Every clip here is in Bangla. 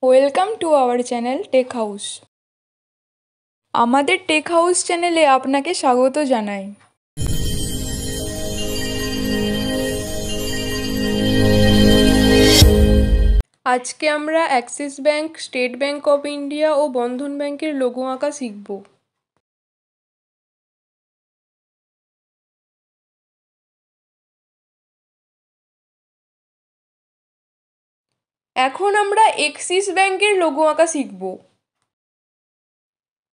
Welcome to our channel tech house. আমাদের টেক হাউস চ্যানেলে আপনাকে স্বাগত জানাই। আজকে আমরা Axis bank, state bank of India ও বন্ধন ব্যাংকের লোগো আঁকা শিখব। এখন আমরা এক্সিস ব্যাংকের লোগো আঁকা শিখব।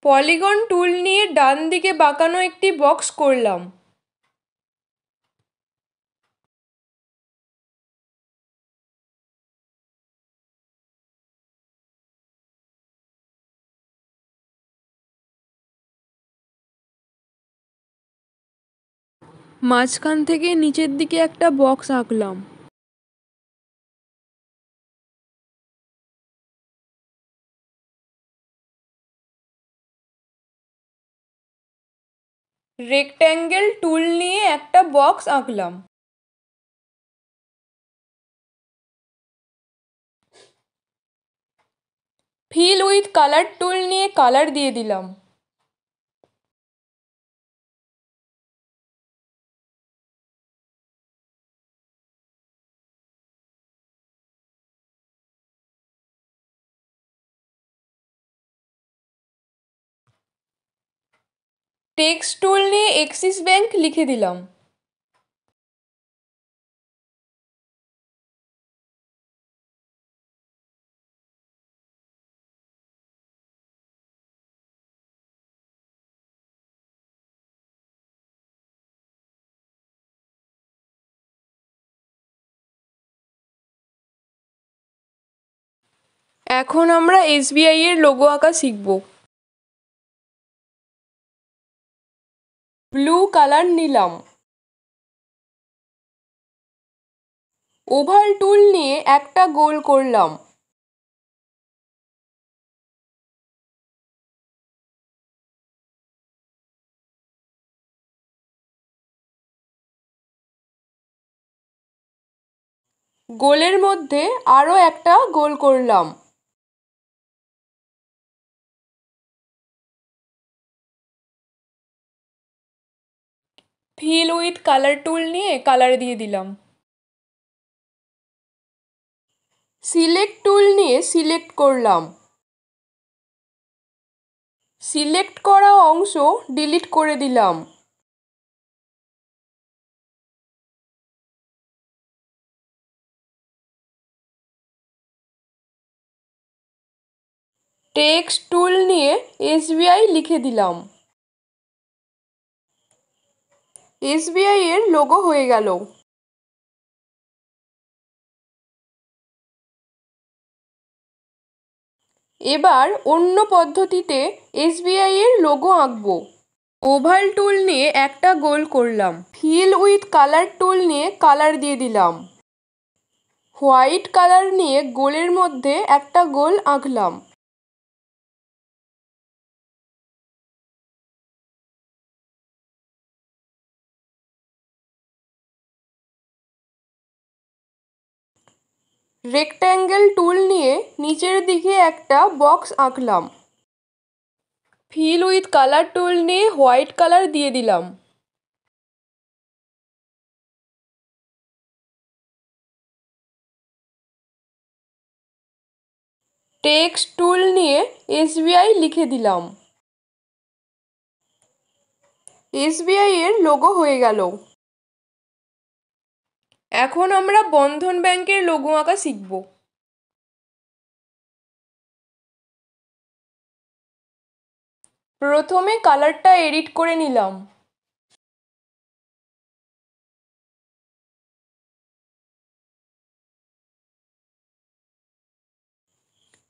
পলিগন টুল নিয়ে ডান দিকে বাঁকানো একটি বক্স করলাম। মাঝখান থেকে নিচের দিকে একটা বক্স আঁকলাম। রেক্ট্যাঙ্গেল টুল নিয়ে একটা বক্স আঁকলাম। ফিল উইথ কালার টুল নিয়ে কালার দিয়ে দিলাম। টেক্সট টুল নিয়ে এক্সিস ব্যাংক লিখে দিলাম। এখন আমরা এসবিআই এর লোগো আঁকা শিখব। ব্লু কালার নিলাম। ওভাল টুল নিয়ে একটা গোল করলাম। গোলের মধ্যে আরো একটা গোল করলাম। ফিল উইথ কালার টুল নিয়ে কালার দিয়ে দিলাম। সিলেক্ট টুল নিয়ে সিলেক্ট করলাম। সিলেক্ট করা অংশ ডিলিট করে দিলাম। টেক্সট টুল নিয়ে এসবিআই লিখে দিলাম। এসবিআই এর লোগো হয়ে গেল। এবার অন্য পদ্ধতিতে এসবিআই এর লোগো আঁকব। ওভাল টুল নিয়ে একটা গোল করলাম। ফিল উইথ কালার টুল নিয়ে কালার দিয়ে দিলাম। হোয়াইট কালার নিয়ে গোলের মধ্যে একটা গোল আঁকলাম। রেক্ট্যাঙ্গেল টুল নিয়ে নিচের দিকে একটা বক্স আঁকলাম। ফিল উইথ কালার টুল নিয়ে হোয়াইট কালার দিয়ে দিলাম। টেক্সট টুল নিয়ে এসবিআই লিখে দিলাম। এসবিআই এর লোগো হয়ে গেল। এখন আমরা বন্ধন ব্যাংকের লোগো আঁকা শিখব। প্রথমে কালারটা এডিট করে নিলাম।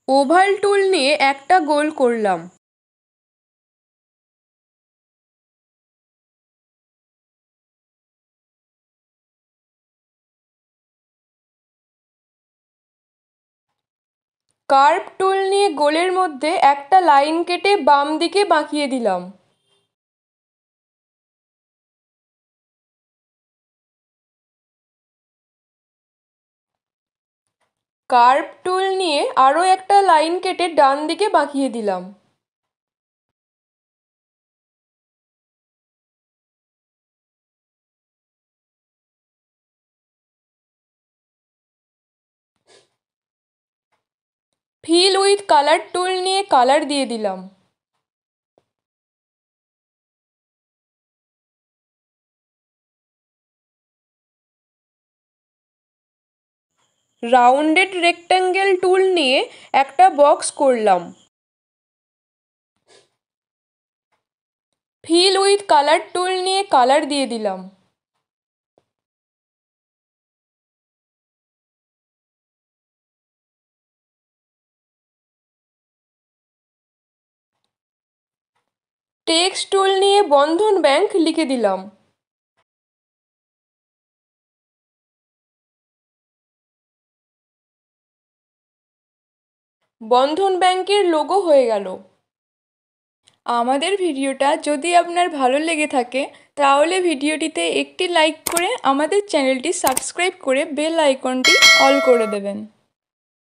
ওভাল টুল নিয়ে একটা গোল করলাম। কার্ভ টুল নিয়ে গোলের মধ্যে একটা লাইন কেটে বাম দিকে বাঁকিয়ে দিলাম। কার্ভ টুল নিয়ে আরও একটা লাইন কেটে ডান দিকে বাঁকিয়ে দিলাম। ফিল উইথ কালার টুল নিয়ে কালার দিয়ে দিলাম। রাউন্ডেড রেক্ট্যাঙ্গেল টুল নিয়ে একটা বক্স করলাম। ফিল উইথ কালার টুল নিয়ে কালার দিয়ে দিলাম। টেক্সট টুল নিয়ে বন্ধন ব্যাংক লিখে দিলাম। বন্ধন ব্যাংকের লোগো হয়ে গেল। আমাদের ভিডিওটা যদি আপনার ভালো লেগে থাকে তাহলে ভিডিওটিতে একটি লাইক করে আমাদের চ্যানেলটি সাবস্ক্রাইব করে বেল আইকনটি অল করে দেবেন।